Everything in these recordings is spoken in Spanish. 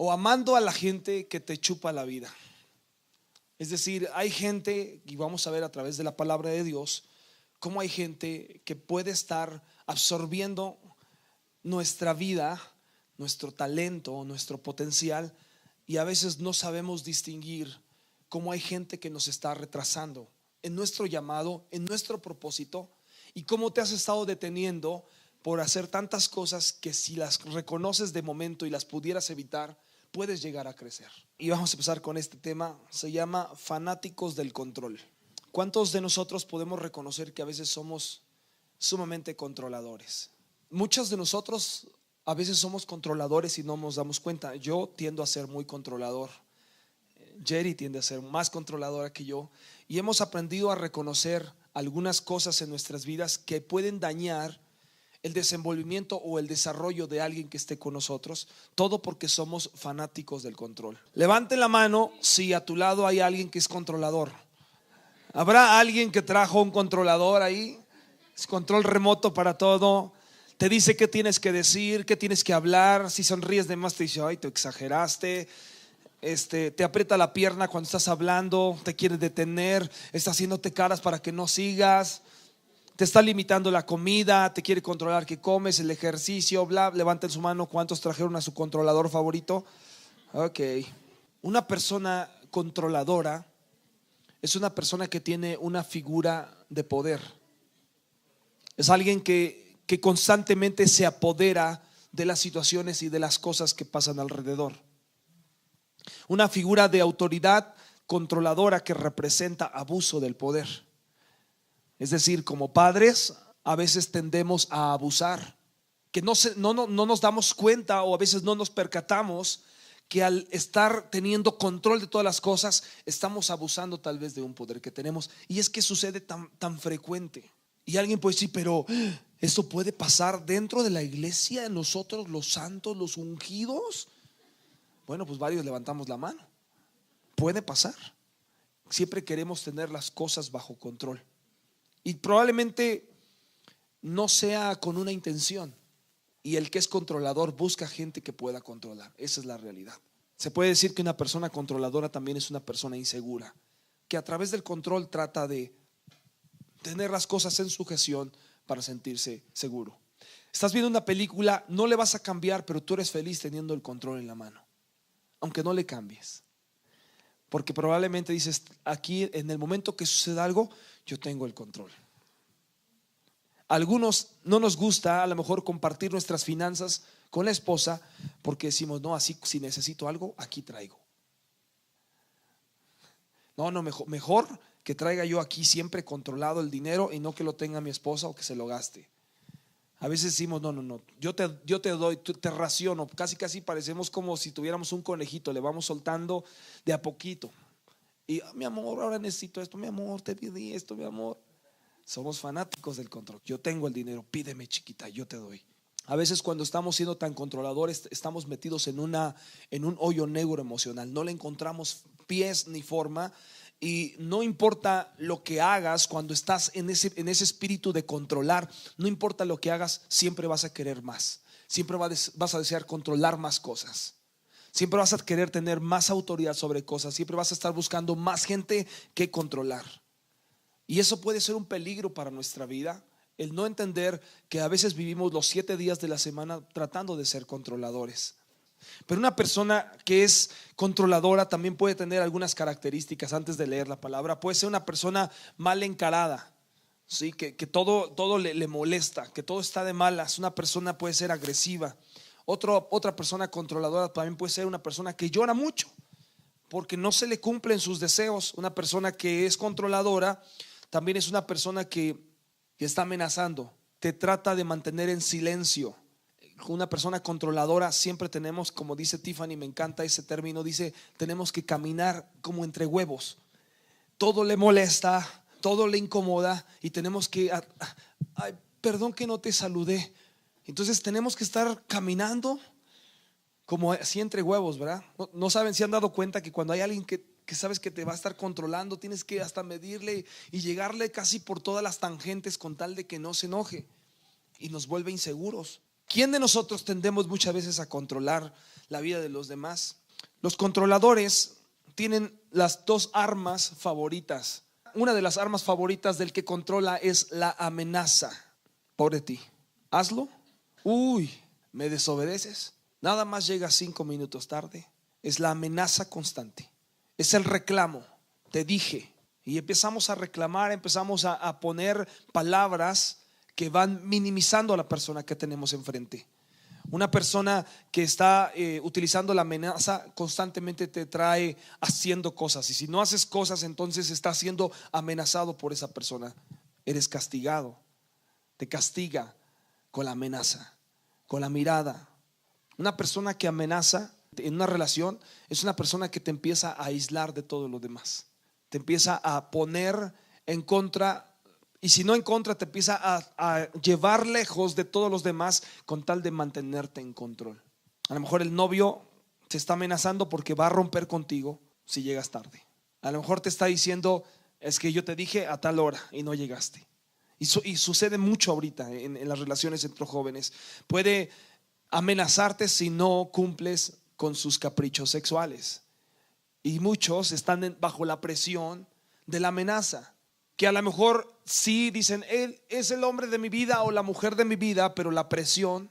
o amando a la gente que te chupa la vida. Es decir, hay gente, y vamos a ver a través de la palabra de Dios, cómo hay gente que puede estar absorbiendo nuestra vida, nuestro talento, nuestro potencial, y a veces no sabemos distinguir cómo hay gente que nos está retrasando en nuestro llamado, en nuestro propósito, y cómo te has estado deteniendo por hacer tantas cosas que si las reconoces de momento y las pudieras evitar, puedes llegar a crecer. Y vamos a empezar con este tema, se llama fanáticos del control. ¿Cuántos de nosotros podemos reconocer que a veces somos sumamente controladores? Muchos de nosotros a veces somos controladores y no nos damos cuenta. Yo tiendo a ser muy controlador. Jerry tiende a ser más controladora que yo, y hemos aprendido a reconocer algunas cosas en nuestras vidas que pueden dañar el desenvolvimiento o el desarrollo de alguien que esté con nosotros, todo porque somos fanáticos del control. Levanten la mano si a tu lado hay alguien que es controlador. ¿Habrá alguien que trajo un controlador ahí? Es control remoto para todo. Te dice qué tienes que decir, qué tienes que hablar. Si sonríes de más te dice, ay, te exageraste. Te aprieta la pierna cuando estás hablando, te quiere detener, está haciéndote caras para que no sigas, te está limitando la comida, te quiere controlar qué comes, el ejercicio, bla. Levanten su mano, ¿cuántos trajeron a su controlador favorito? Ok. Una persona controladora es una persona que tiene una figura de poder. Es alguien que constantemente se apodera de las situaciones y de las cosas que pasan alrededor. Una figura de autoridad controladora que representa abuso del poder. Es decir, como padres a veces tendemos a abusar, que no nos damos cuenta, o a veces no nos percatamos que al estar teniendo control de todas las cosas estamos abusando tal vez de un poder que tenemos. Y es que sucede tan frecuente. Y alguien puede decir, pero ¿esto puede pasar dentro de la iglesia, en nosotros los santos, los ungidos? Bueno, pues varios levantamos la mano. Puede pasar. Siempre queremos tener las cosas bajo control, y probablemente no sea con una intención. Y el que es controlador busca gente que pueda controlar. Esa es la realidad. Se puede decir que una persona controladora también es una persona insegura, que a través del control trata de tener las cosas en sujeción para sentirse seguro. Estás viendo una película, no le vas a cambiar, pero tú eres feliz teniendo el control en la mano, aunque no le cambies, porque probablemente dices, aquí en el momento que suceda algo, yo tengo el control. Algunos no nos gusta a lo mejor compartir nuestras finanzas con la esposa, porque decimos, no, así si necesito algo, aquí traigo. No, mejor que traiga yo aquí siempre controlado el dinero, y no que lo tenga mi esposa o que se lo gaste. A veces decimos, no, yo te doy, te raciono. Casi parecemos como si tuviéramos un conejito, le vamos soltando de a poquito. Y mi amor, ahora necesito esto, mi amor, te pedí esto, mi amor. Somos fanáticos del control. Yo tengo el dinero, pídeme, chiquita, yo te doy. A veces cuando estamos siendo tan controladores, estamos metidos en un hoyo negro emocional. No le encontramos pies ni forma. Y no importa lo que hagas cuando estás en ese espíritu de controlar, no importa lo que hagas, siempre vas a querer más. Siempre vas a desear controlar más cosas. Siempre vas a querer tener más autoridad sobre cosas. Siempre vas a estar buscando más gente que controlar. Y eso puede ser un peligro para nuestra vida, el no entender que a veces vivimos los 7 días de la semana tratando de ser controladores. Pero una persona que es controladora también puede tener algunas características. Antes de leer la palabra, puede ser una persona mal encarada, ¿sí? que todo le molesta, que todo está de malas. Una persona puede ser agresiva. Otra persona controladora también puede ser una persona que llora mucho porque no se le cumplen sus deseos. Una persona que es controladora también es una persona que está amenazando, te trata de mantener en silencio. Una persona controladora siempre tenemos, como dice Tiffany, me encanta ese término, dice, tenemos que caminar como entre huevos. Todo le molesta, todo le incomoda, y tenemos que, ay, perdón que no te saludé. Entonces tenemos que estar caminando como así entre huevos, ¿verdad? No saben si han dado cuenta que cuando hay alguien que sabes que te va a estar controlando, tienes que hasta medirle y llegarle casi por todas las tangentes con tal de que no se enoje, y nos vuelve inseguros. ¿Quién de nosotros tendemos muchas veces a controlar la vida de los demás? Los controladores tienen las dos armas favoritas. Una de las armas favoritas del que controla es la amenaza. Pobre ti, hazlo. Uy, me desobedeces. Nada más llegas 5 minutos tarde. Es la amenaza constante. Es el reclamo. Te dije. Y empezamos a reclamar, empezamos a poner palabras que van minimizando a la persona que tenemos enfrente. Una persona que está utilizando la amenaza constantemente te trae haciendo cosas, y si no haces cosas, entonces estás siendo amenazado por esa persona. Eres castigado. Te castiga con la amenaza, con la mirada. Una persona que amenaza en una relación es una persona que te empieza a aislar de todo lo demás. Te empieza a poner en contra. Y si no en contra, te empieza a llevar lejos de todos los demás con tal de mantenerte en control. A lo mejor el novio te está amenazando porque va a romper contigo si llegas tarde. A lo mejor te está diciendo: es que yo te dije a tal hora y no llegaste. Y sucede mucho ahorita en las relaciones entre jóvenes. Puede amenazarte si no cumples con sus caprichos sexuales. Y muchos están bajo la presión de la amenaza, que a lo mejor sí dicen: él es el hombre de mi vida o la mujer de mi vida, pero la presión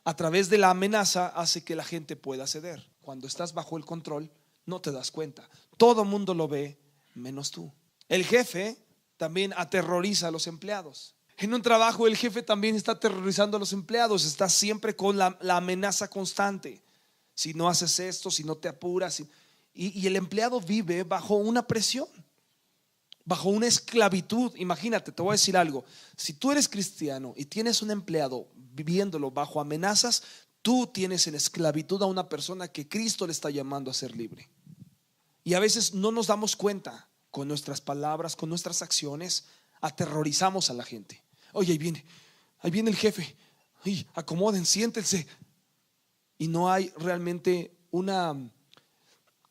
a través de la amenaza hace que la gente pueda ceder. Cuando estás bajo el control no te das cuenta. Todo mundo lo ve menos tú. El jefe también aterroriza a los empleados. En un trabajo el jefe también está aterrorizando a los empleados. Está siempre con la amenaza constante. Si no haces esto, si no te apuras. Y el empleado vive bajo una presión, bajo una esclavitud. Imagínate, te voy a decir algo. Si tú eres cristiano y tienes un empleado viviéndolo bajo amenazas, tú tienes en esclavitud a una persona que Cristo le está llamando a ser libre. Y a veces no nos damos cuenta. Con nuestras palabras, con nuestras acciones, aterrorizamos a la gente. Oye, ahí viene el jefe. Ay, acomoden, siéntense. Y no hay realmente una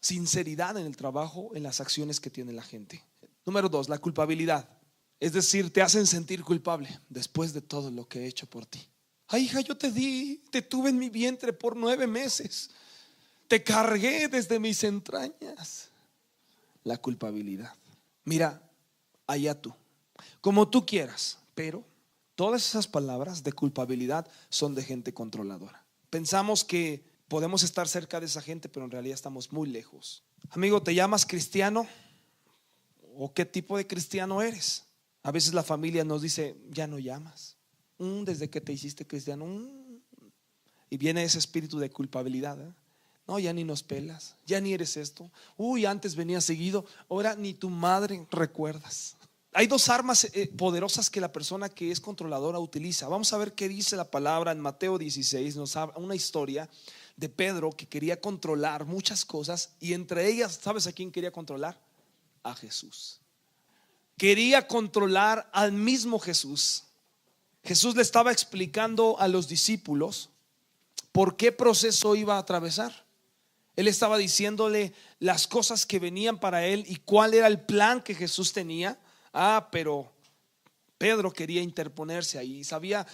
sinceridad en el trabajo, en las acciones que tiene la gente. Número 2, la culpabilidad. Es decir, te hacen sentir culpable después de todo lo que he hecho por ti. Ay, hija, yo te tuve en mi vientre por 9 meses. Te cargué desde mis entrañas. La culpabilidad. Mira, allá tú, como tú quieras, pero todas esas palabras de culpabilidad son de gente controladora. Pensamos que podemos estar cerca de esa gente, pero en realidad estamos muy lejos. Amigo, ¿te llamas cristiano? ¿O qué tipo de cristiano eres? A veces la familia nos dice: ya no llamas. Desde que te hiciste cristiano. Y viene ese espíritu de culpabilidad, ¿eh? No, ya ni nos pelas, ya ni eres esto. Uy, antes venía seguido, ahora ni tu madre recuerdas. Hay dos armas poderosas que la persona que es controladora utiliza. Vamos a ver qué dice la palabra en Mateo 16. Nos habla una historia de Pedro que quería controlar muchas cosas, y entre ellas, ¿sabes a quién quería controlar? A Jesús. Quería controlar al mismo Jesús. Jesús le estaba explicando a los discípulos por qué proceso iba a atravesar. Él estaba diciéndole las cosas que venían para él y cuál era el plan que Jesús tenía. Pero Pedro quería interponerse ahí. Sabía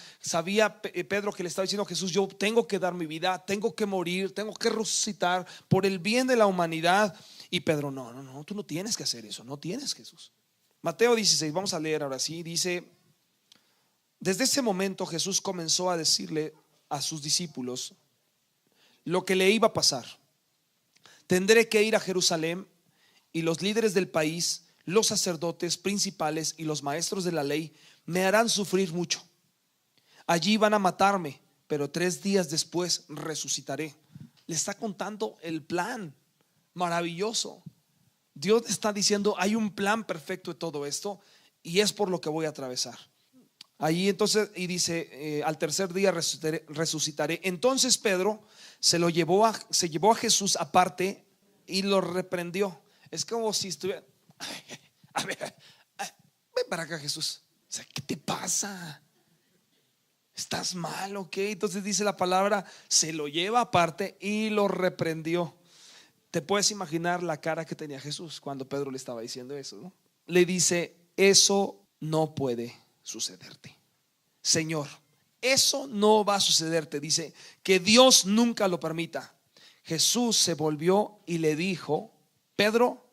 Pedro que le estaba diciendo a Jesús: yo tengo que dar mi vida, tengo que morir, tengo que resucitar por el bien de la humanidad. Y Pedro: no, tú no tienes que hacer eso, no tienes, Jesús. Mateo 16, vamos a leer ahora sí. Dice: desde ese momento Jesús comenzó a decirle a sus discípulos lo que le iba a pasar. Tendré que ir a Jerusalén, y los líderes del país, los sacerdotes principales y los maestros de la ley me harán sufrir mucho. Allí van a matarme, pero 3 días después resucitaré. Le está contando el plan maravilloso. Dios está diciendo: hay un plan perfecto de todo esto, y es por lo que voy a atravesar. Allí entonces, y dice: al 3er día resucitaré. Entonces Pedro se llevó a Jesús aparte y lo reprendió. Es como si estuviera: a ver, ven para acá, Jesús. O sea, ¿qué te pasa? ¿Estás mal o qué? Entonces dice la palabra: se lo lleva aparte y lo reprendió. Te puedes imaginar la cara que tenía Jesús cuando Pedro le estaba diciendo eso, ¿no? Le dice: eso no puede sucederte. Señor, Eso no va a suceder, te dice, que Dios nunca lo permita. Jesús se volvió y le dijo: Pedro,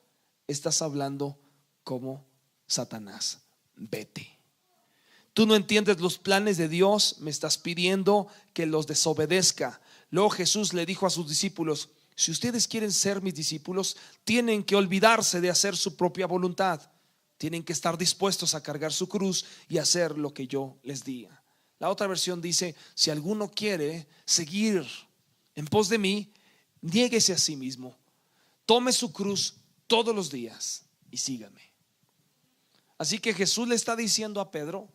estás hablando como Satanás, vete. Tú no entiendes los planes de Dios, me estás pidiendo que los desobedezca. Luego Jesús le dijo a sus discípulos: si ustedes quieren ser mis discípulos, tienen que olvidarse de hacer su propia voluntad. Tienen que estar dispuestos a cargar su cruz y hacer lo que yo les diga. La otra versión dice: si alguno quiere seguir en pos de mí, niéguese a sí mismo, tome su cruz todos los días y sígame. Así que Jesús le está diciendo a Pedro: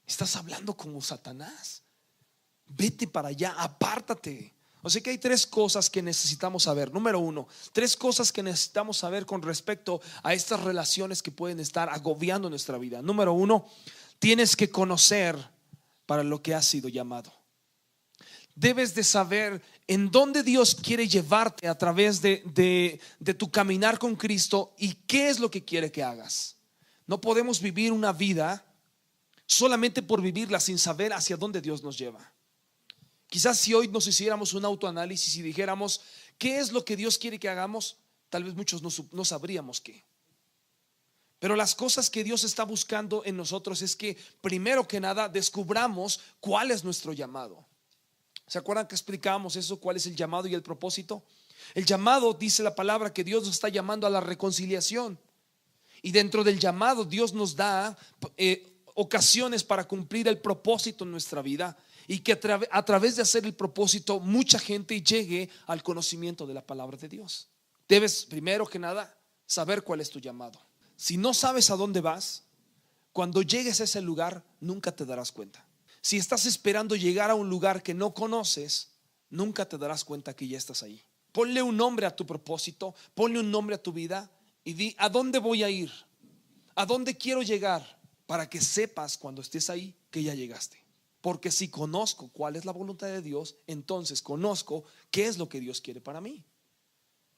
estás hablando como Satanás, vete para allá, apártate. O sea que hay tres cosas que necesitamos saber. Número uno, tres cosas que necesitamos saber con respecto a estas relaciones que pueden estar agobiando nuestra vida. Número uno, tienes que conocer para lo que has sido llamado. Debes de saber en dónde Dios quiere llevarte a través de tu caminar con Cristo y qué es lo que quiere que hagas. No podemos vivir una vida solamente por vivirla sin saber hacia dónde Dios nos lleva. Quizás si hoy nos hiciéramos un autoanálisis y dijéramos qué es lo que Dios quiere que hagamos, tal vez muchos no sabríamos qué. Pero las cosas que Dios está buscando en nosotros es que primero que nada descubramos cuál es nuestro llamado. ¿Se acuerdan que explicábamos eso? ¿Cuál es el llamado y el propósito? El llamado, dice la palabra, que Dios nos está llamando a la reconciliación. Y dentro del llamado Dios nos da ocasiones para cumplir el propósito en nuestra vida, y que a través de hacer el propósito mucha gente llegue al conocimiento de la palabra de Dios. Debes primero que nada saber cuál es tu llamado. Si no sabes a dónde vas, cuando llegues a ese lugar nunca te darás cuenta. Si estás esperando llegar a un lugar que no conoces, nunca te darás cuenta que ya estás ahí. Ponle un nombre a tu propósito, ponle un nombre a tu vida y di: ¿a dónde voy a ir? ¿A dónde quiero llegar? Para que sepas cuando estés ahí que ya llegaste. Porque si conozco cuál es la voluntad de Dios, entonces conozco qué es lo que Dios quiere para mí.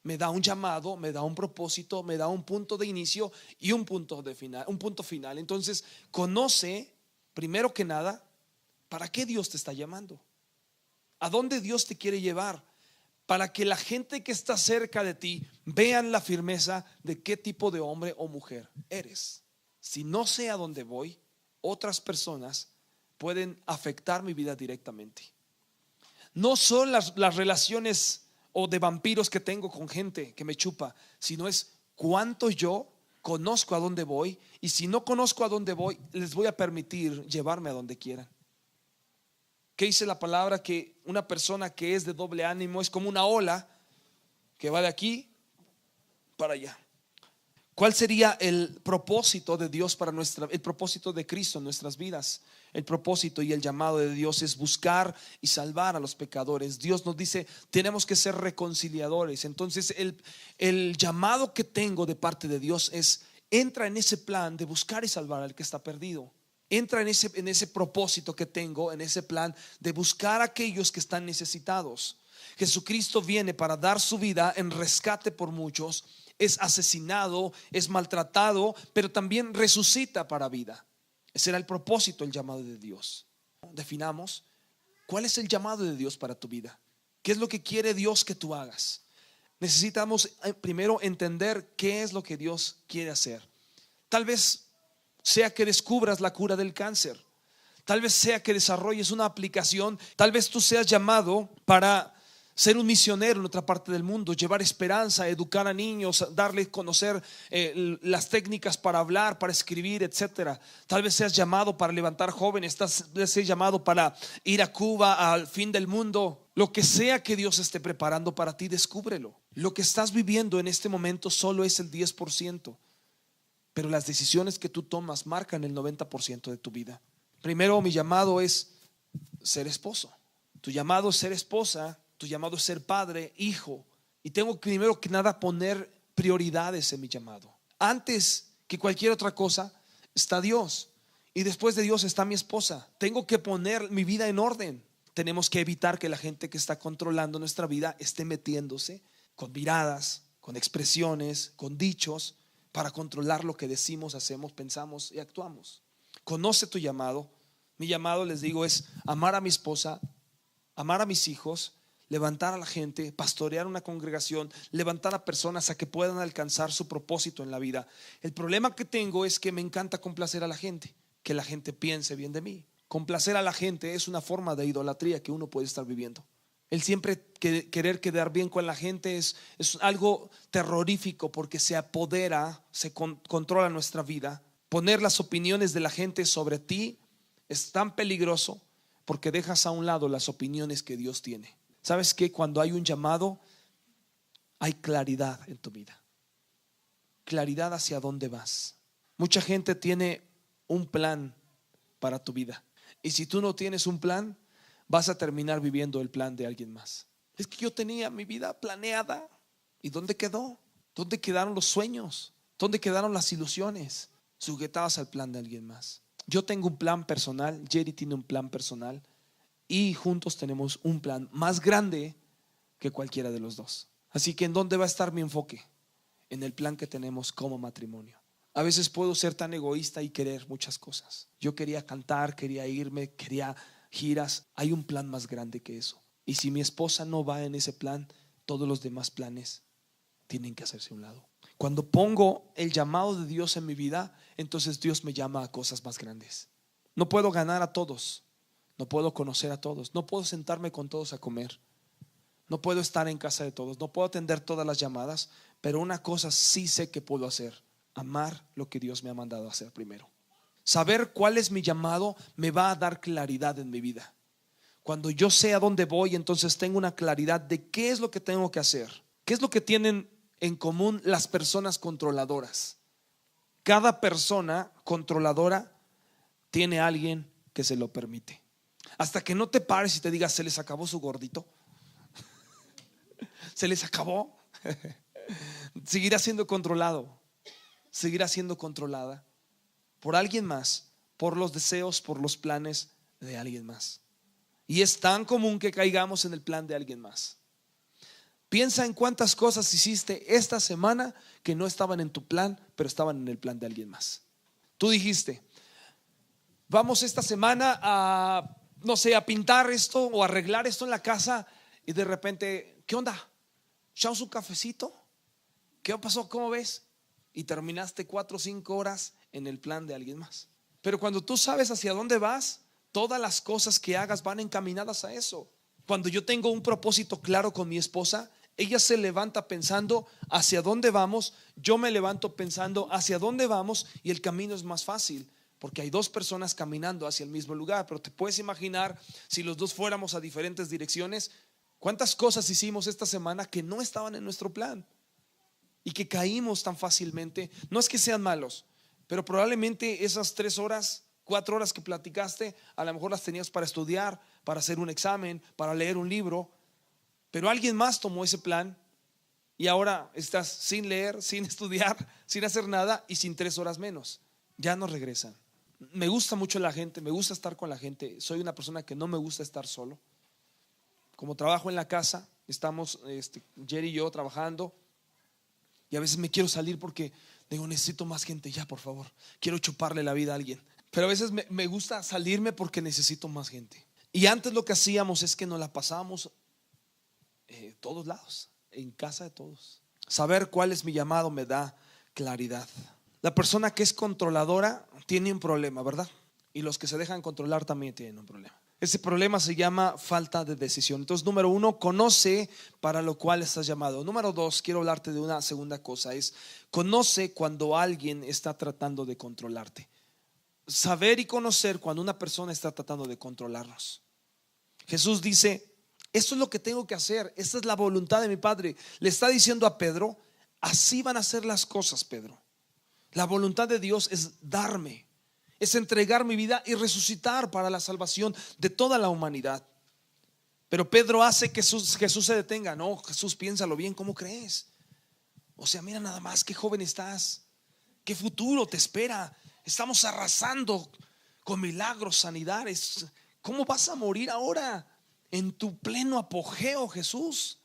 Me da un llamado, me da un propósito, me da un punto de inicio y un punto final. Entonces conoce primero que nada para qué Dios te está llamando, a dónde Dios te quiere llevar, para que la gente que está cerca de ti vean la firmeza de qué tipo de hombre o mujer eres. Si no sé a dónde voy, otras personas pueden afectar mi vida directamente. No son las relaciones o de vampiros que tengo con gente que me chupa, sino es cuánto yo conozco a dónde voy, y si no conozco a dónde voy, les voy a permitir llevarme a donde quieran. ¿Qué dice la palabra? Que una persona que es de doble ánimo es como una ola que va de aquí para allá. ¿Cuál sería el propósito de Dios para el propósito de Cristo en nuestras vidas? El propósito y el llamado de Dios es buscar y salvar a los pecadores. Dios nos dice: tenemos que ser reconciliadores. Entonces el llamado que tengo de parte de Dios es: entra en ese plan de buscar y salvar al que está perdido. Entra en ese propósito que tengo, en ese plan de buscar a aquellos que están necesitados. Jesucristo viene para dar su vida en rescate por muchos. Es asesinado, es maltratado, pero también resucita para vida. Ese era el propósito, el llamado de Dios. Definamos cuál es el llamado de Dios para tu vida. ¿Qué es lo que quiere Dios que tú hagas? Necesitamos primero entender qué es lo que Dios quiere hacer. Tal vez sea que descubras la cura del cáncer. Tal vez sea que desarrolles una aplicación. Tal vez tú seas llamado para ser un misionero en otra parte del mundo, llevar esperanza, educar a niños, darles a conocer las técnicas para hablar, para escribir, etcétera. Tal vez seas llamado para levantar jóvenes, tal vez seas llamado para ir a Cuba, al fin del mundo. Lo que sea que Dios esté preparando para ti, descúbrelo. Lo que estás viviendo en este momento solo es el 10%, pero las decisiones que tú tomas marcan el 90% de tu vida. Primero, mi llamado es ser esposo. Tu llamado es ser esposa. Tu llamado es ser padre, hijo. Y tengo que primero que nada poner prioridades en mi llamado. Antes que cualquier otra cosa está Dios, y después de Dios está mi esposa. Tengo que poner mi vida en orden. Tenemos que evitar que la gente que está controlando nuestra vida esté metiéndose con miradas, con expresiones, con dichos, para controlar lo que decimos, hacemos, pensamos y actuamos. Conoce tu llamado, Mi llamado, les digo, es amar a mi esposa, amar a mis hijos, levantar a la gente, pastorear una congregación, levantar a personas a que puedan alcanzar su propósito en la vida. El problema que tengo es que me encanta complacer a la gente, que la gente piense bien de mí. Complacer a la gente es una forma de idolatría que uno puede estar viviendo. El siempre querer quedar bien con la gente es algo terrorífico, porque se apodera, controla nuestra vida. Poner las opiniones de la gente sobre ti es tan peligroso, porque dejas a un lado las opiniones que Dios tiene. ¿Sabes qué? Cuando hay un llamado, hay claridad en tu vida. Claridad hacia dónde vas. Mucha gente tiene un plan para tu vida, y si tú no tienes un plan, vas a terminar viviendo el plan de alguien más. Es que yo tenía mi vida planeada, ¿y dónde quedó? ¿Dónde quedaron los sueños? ¿Dónde quedaron las ilusiones? Sujetadas al plan de alguien más. Yo tengo un plan personal, Jerry tiene un plan personal, y juntos tenemos un plan más grande que cualquiera de los dos. Así que ¿en dónde va a estar mi enfoque? En el plan que tenemos como matrimonio. A veces puedo ser tan egoísta y querer muchas cosas. Yo quería cantar, quería irme, quería giras. Hay un plan más grande que eso, y si mi esposa no va en ese plan, todos los demás planes tienen que hacerse a un lado. Cuando pongo el llamado de Dios en mi vida, entonces Dios me llama a cosas más grandes. No puedo ganar a todos, no puedo conocer a todos, no puedo sentarme con todos a comer, no puedo estar en casa de todos, no puedo atender todas las llamadas, pero una cosa sí sé que puedo hacer: amar lo que Dios me ha mandado a hacer primero. Saber cuál es mi llamado me va a dar claridad en mi vida. Cuando yo sé a dónde voy, entonces tengo una claridad de qué es lo que tengo que hacer. ¿Qué es lo que tienen en común las personas controladoras? Cada persona controladora tiene a alguien que se lo permite. Hasta que no te pares y te digas: se les acabó su gordito, se les acabó. Seguirá siendo controlado, seguirá siendo controlada por alguien más, por los deseos, por los planes de alguien más. Y es tan común que caigamos en el plan de alguien más. Piensa en cuántas cosas hiciste esta semana que no estaban en tu plan, pero estaban en el plan de alguien más. Tú dijiste: vamos esta semana a, no sé, a pintar esto o arreglar esto en la casa, y de repente, ¿qué onda? ¿Echamos un cafecito? ¿Qué pasó? ¿Cómo ves? Y terminaste 4 o 5 horas en el plan de alguien más. Pero cuando tú sabes hacia dónde vas, todas las cosas que hagas van encaminadas a eso. Cuando yo tengo un propósito claro con mi esposa, ella se levanta pensando hacia dónde vamos, yo me levanto pensando hacia dónde vamos, y el camino es más fácil porque hay dos personas caminando hacia el mismo lugar. Pero te puedes imaginar, si los dos fuéramos a diferentes direcciones, cuántas cosas hicimos esta semana que no estaban en nuestro plan y que caímos tan fácilmente. No es que sean malos, pero probablemente esas 3 horas, 4 horas que platicaste, a lo mejor las tenías para estudiar, para hacer un examen, para leer un libro, pero alguien más tomó ese plan y ahora estás sin leer, sin estudiar, sin hacer nada y sin 3 horas menos. Ya no regresan. Me gusta mucho la gente, me gusta estar con la gente. Soy una persona que no me gusta estar solo. Como trabajo en la casa, estamos Jerry y yo trabajando, y a veces me quiero salir porque digo: necesito más gente ya, por favor, quiero chuparle la vida a alguien. Pero a veces me gusta salirme porque necesito más gente. Y antes lo que hacíamos es que nos la pasábamos todos lados, en casa de todos. Saber cuál es mi llamado me da claridad. La persona que es controladora tiene un problema, ¿verdad? Y los que se dejan controlar también tienen un problema. Ese problema se llama falta de decisión. Entonces, número 1, conoce para lo cual estás llamado. Número 2, quiero hablarte de una segunda cosa: es conoce cuando alguien está tratando de controlarte. Saber y conocer cuando una persona está tratando de controlarnos. Jesús dice: esto es lo que tengo que hacer, esta es la voluntad de mi Padre. Le está diciendo a Pedro: así van a ser las cosas, Pedro. La voluntad de Dios es darme, es entregar mi vida y resucitar para la salvación de toda la humanidad. Pero Pedro hace que Jesús se detenga. No, Jesús, piénsalo bien, ¿cómo crees? O sea, mira nada más qué joven estás, qué futuro te espera. Estamos arrasando con milagros, sanidades. ¿Cómo vas a morir ahora en tu pleno apogeo, Jesús?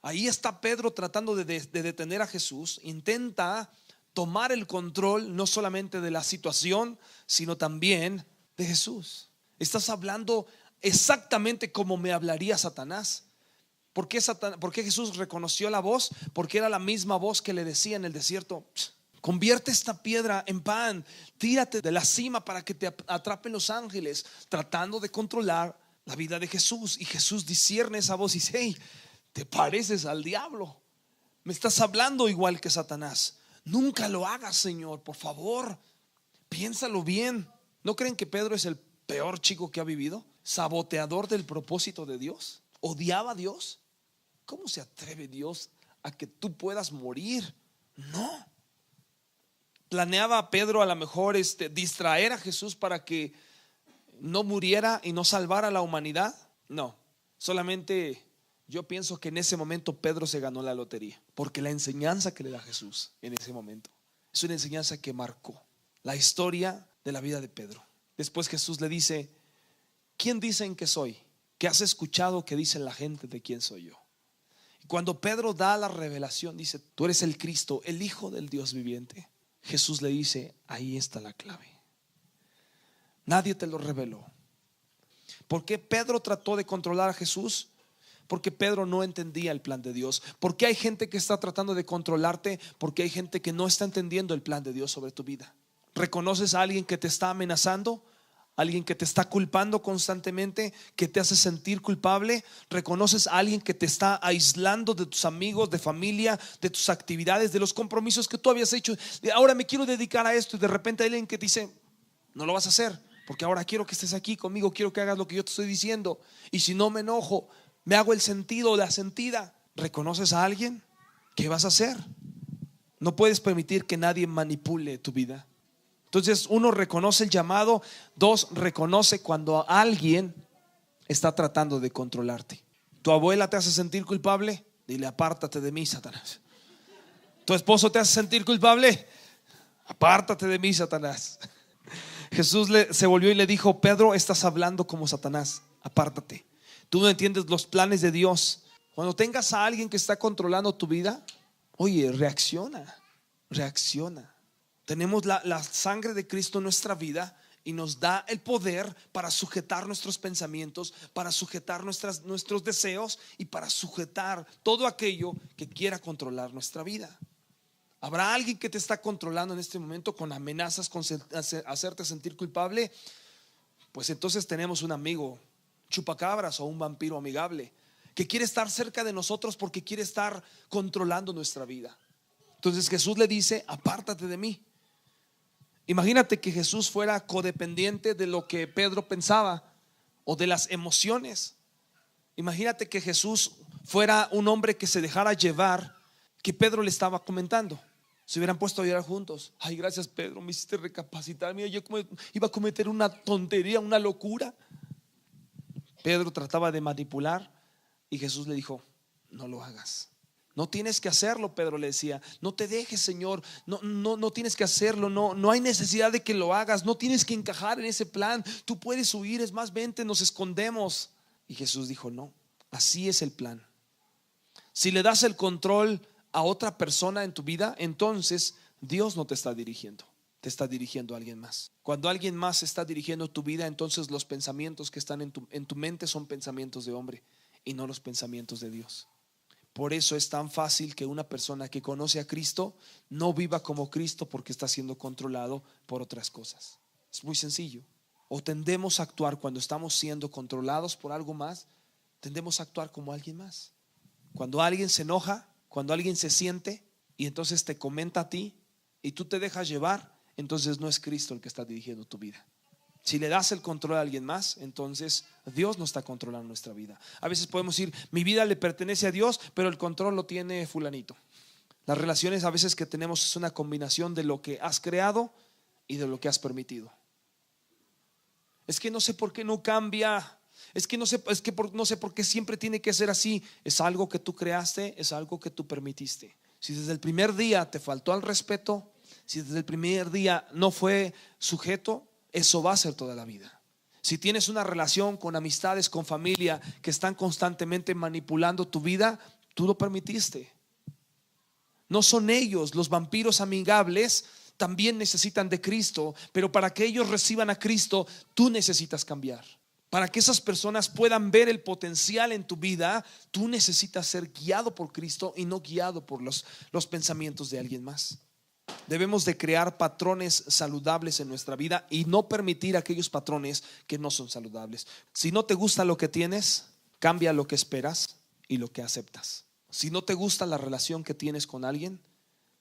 Ahí está Pedro tratando de detener a Jesús. Intenta tomar el control no solamente de la situación, sino también de Jesús. Estás hablando exactamente como me hablaría Satanás. ¿Por qué Jesús reconoció la voz? Porque era la misma voz que le decía en el desierto: convierte esta piedra en pan, tírate de la cima para que te atrapen los ángeles, tratando de controlar la vida de Jesús. Y Jesús discierne esa voz y dice: hey, te pareces al diablo, me estás hablando igual que Satanás. Nunca lo hagas, Señor, por favor, piénsalo bien. ¿No creen que Pedro es el peor chico que ha vivido? Saboteador del propósito de Dios. Odiaba a Dios. ¿Cómo se atreve Dios a que tú puedas morir? No. Planeaba Pedro a lo mejor distraer a Jesús para que no muriera y no salvara a la humanidad. No, solamente yo pienso que en ese momento Pedro se ganó la lotería, porque la enseñanza que le da Jesús en ese momento es una enseñanza que marcó la historia de la vida de Pedro. Después Jesús le dice: ¿quién dicen que soy? ¿Qué has escuchado que dice la gente de quién soy yo? Y cuando Pedro da la revelación, dice: tú eres el Cristo, el Hijo del Dios viviente. Jesús le dice: ahí está la clave. Nadie te lo reveló. ¿Por qué Pedro trató de controlar a Jesús? Porque Pedro no entendía el plan de Dios. ¿Por qué hay gente que está tratando de controlarte? Porque hay gente que no está entendiendo el plan de Dios sobre tu vida. ¿Reconoces a alguien que te está amenazando? ¿Alguien que te está culpando constantemente, que te hace sentir culpable? ¿Reconoces a alguien que te está aislando de tus amigos, de familia, de tus actividades, de los compromisos que tú habías hecho? Ahora me quiero dedicar a esto, y de repente hay alguien que dice: no lo vas a hacer, porque ahora quiero que estés aquí conmigo, quiero que hagas lo que yo te estoy diciendo, y si no me enojo, me hago el sentido o la sentida. ¿Reconoces a alguien? ¿Qué vas a hacer? No puedes permitir que nadie manipule tu vida. Entonces, uno, reconoce el llamado. Dos, reconoce cuando alguien está tratando de controlarte. ¿Tu abuela te hace sentir culpable? Dile: apártate de mí, Satanás. ¿Tu esposo te hace sentir culpable? Apártate de mí, Satanás. Jesús se volvió y le dijo: Pedro, estás hablando como Satanás, apártate. Tú no entiendes los planes de Dios. Cuando tengas a alguien que está controlando tu vida, oye, reacciona. Tenemos la sangre de Cristo en nuestra vida y nos da el poder para sujetar nuestros pensamientos, para sujetar nuestros deseos y para sujetar todo aquello que quiera controlar nuestra vida. ¿Habrá alguien que te está controlando en este momento con amenazas, con hacerte sentir culpable? Pues entonces tenemos un amigo chupacabras o un vampiro amigable que quiere estar cerca de nosotros porque quiere estar controlando nuestra vida. Entonces Jesús le dice: apártate de mí. Imagínate que Jesús fuera codependiente de lo que Pedro pensaba o de las emociones. Imagínate que Jesús fuera un hombre que se dejara llevar, que Pedro le estaba comentando. Se hubieran puesto a llorar juntos. Ay, gracias, Pedro, me hiciste recapacitar. Mira, yo iba a cometer una tontería, una locura. Pedro trataba de manipular y Jesús le dijo: no lo hagas. No tienes que hacerlo, Pedro le decía. No te dejes, Señor. No tienes que hacerlo. No hay necesidad de que lo hagas. No tienes que encajar en ese plan. Tú puedes huir. Es más, vente, nos escondemos. Y Jesús dijo: no, así es el plan. Si le das el control a otra persona en tu vida, entonces Dios no te está dirigiendo, te está dirigiendo a alguien más. Cuando alguien más está dirigiendo tu vida, entonces los pensamientos que están en tu mente son pensamientos de hombre y no los pensamientos de Dios. Por eso es tan fácil que una persona que conoce a Cristo no viva como Cristo, porque está siendo controlado por otras cosas. Es muy sencillo. O tendemos a actuar cuando estamos siendo controlados por algo más, tendemos a actuar como alguien más. Cuando alguien se enoja, cuando alguien se siente y entonces te comenta a ti y tú te dejas llevar, entonces no es Cristo el que está dirigiendo tu vida. Si le das el control a alguien más, entonces Dios no está controlando nuestra vida. A veces podemos decir: mi vida le pertenece a Dios, pero el control lo tiene fulanito. Las relaciones a veces que tenemos es una combinación de lo que has creado y de lo que has permitido. Es que no sé por qué no cambia. No sé por qué siempre tiene que ser así. Es algo que tú creaste, es algo que tú permitiste. Si desde el primer día te faltó al respeto, si desde el primer día no fue sujeto, eso va a ser toda la vida. Si tienes una relación con amistades, con familia que están constantemente manipulando tu vida, tú lo permitiste. No son ellos, los vampiros amigables, también necesitan de Cristo, pero para que ellos reciban a Cristo, tú necesitas cambiar. Para que esas personas puedan ver el potencial en tu vida, tú necesitas ser guiado por Cristo y no guiado por los pensamientos de alguien más. Debemos de crear patrones saludables en nuestra vida y no permitir aquellos patrones que no son saludables. Si no te gusta lo que tienes, cambia lo que esperas y lo que aceptas. Si no te gusta la relación que tienes con alguien,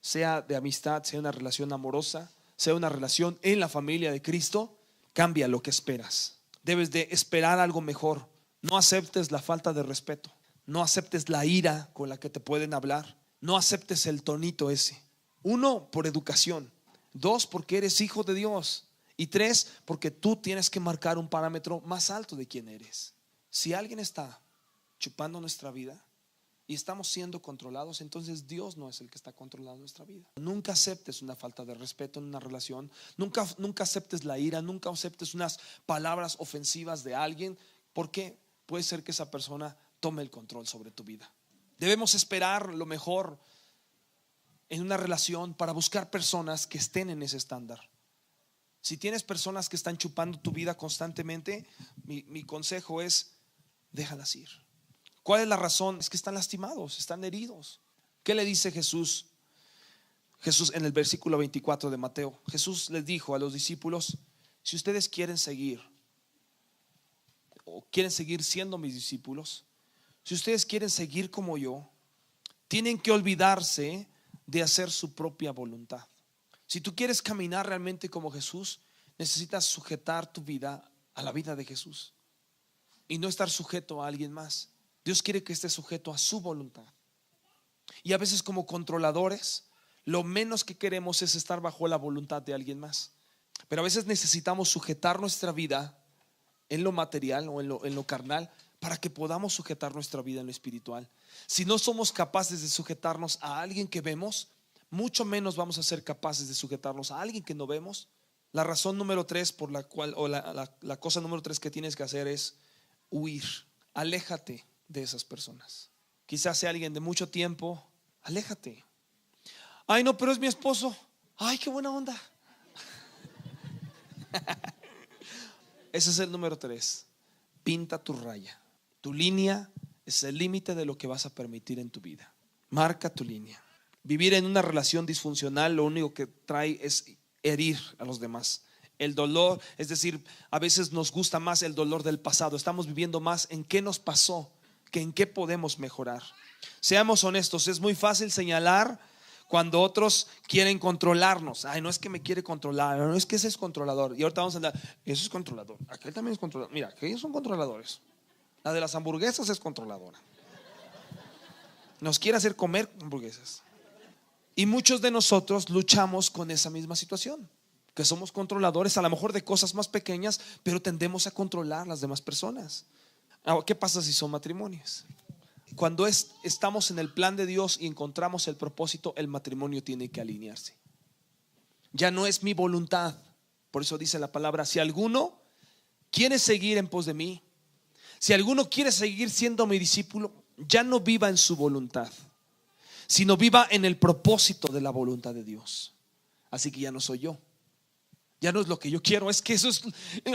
sea de amistad, sea una relación amorosa, sea una relación en la familia de Cristo, cambia lo que esperas. Debes de esperar algo mejor. No aceptes la falta de respeto. No aceptes la ira con la que te pueden hablar. No aceptes el tonito ese. 1, por educación. 2, porque eres hijo de Dios. Y 3, porque tú tienes que marcar un parámetro más alto de quién eres. Si alguien está chupando nuestra vida y estamos siendo controlados, entonces Dios no es el que está controlando nuestra vida. Nunca aceptes una falta de respeto en una relación. Nunca aceptes la ira. Nunca aceptes unas palabras ofensivas de alguien, porque puede ser que esa persona tome el control sobre tu vida. Debemos esperar lo mejor en una relación para buscar personas que estén en ese estándar. Si tienes personas que están chupando tu vida constantemente, mi consejo es: déjalas ir. ¿Cuál es la razón? Es que están lastimados, están heridos. ¿Qué le dice Jesús? Jesús en el versículo 24 de Mateo, Jesús les dijo a los discípulos: si ustedes quieren seguir o quieren seguir siendo mis discípulos, si ustedes quieren seguir como yo, tienen que olvidarse de hacer su propia voluntad. Si tú quieres caminar realmente como Jesús, necesitas sujetar tu vida a la vida de Jesús y no estar sujeto a alguien más. Dios quiere que estés sujeto a su voluntad. Y a veces, como controladores, lo menos que queremos es estar bajo la voluntad de alguien más. Pero a veces necesitamos sujetar nuestra vida en lo material o en lo carnal, para que podamos sujetar nuestra vida en lo espiritual. Si no somos capaces de sujetarnos a alguien que vemos, mucho menos vamos a ser capaces de sujetarnos a alguien que no vemos. La razón número 3 por la cual, o la cosa número 3 que tienes que hacer es huir. Aléjate de esas personas. Quizás sea alguien de mucho tiempo. Aléjate. Ay, no, pero es mi esposo. Ay, qué buena onda. Ese es el número 3. Pinta tu raya. Tu línea es el límite de lo que vas a permitir en tu vida. Marca tu línea. Vivir en una relación disfuncional lo único que trae es herir a los demás. El dolor, es decir, a veces nos gusta más el dolor del pasado. Estamos viviendo más en qué nos pasó que en qué podemos mejorar. Seamos honestos, es muy fácil señalar cuando otros quieren controlarnos. Ay, no es que me quiere controlar, no es que ese es controlador. Y ahorita vamos a andar, eso es controlador, aquel también es controlador. Mira, aquellos son controladores. La de las hamburguesas es controladora. Nos quiere hacer comer hamburguesas. Y muchos de nosotros luchamos con esa misma situación, que somos controladores a lo mejor de cosas más pequeñas, pero tendemos a controlar a las demás personas. ¿Qué pasa si son matrimonios? Cuando estamos en el plan de Dios y encontramos el propósito, el matrimonio tiene que alinearse. Ya no es mi voluntad. Por eso dice la palabra: si alguno quiere seguir en pos de mí, si alguno quiere seguir siendo mi discípulo, ya no viva en su voluntad, sino viva en el propósito de la voluntad de Dios. Así que ya no soy yo, ya no es lo que yo quiero, es que eso es,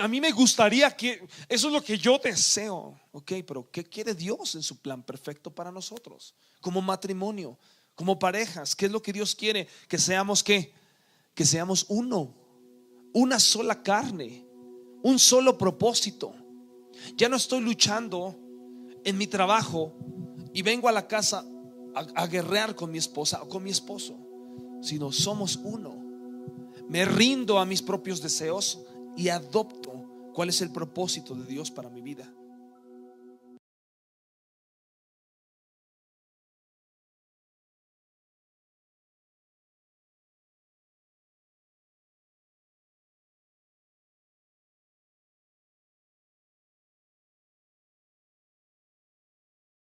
a mí me gustaría que eso es lo que yo deseo. Ok, pero ¿qué quiere Dios en su plan perfecto para nosotros? Como matrimonio, como parejas, ¿qué es lo que Dios quiere? Que seamos ¿qué? Que seamos uno, una sola carne, un solo propósito. Ya no estoy luchando en mi trabajo y vengo a la casa a guerrear con mi esposa o con mi esposo, sino somos uno. Me rindo a mis propios deseos y adopto cuál es el propósito de Dios para mi vida.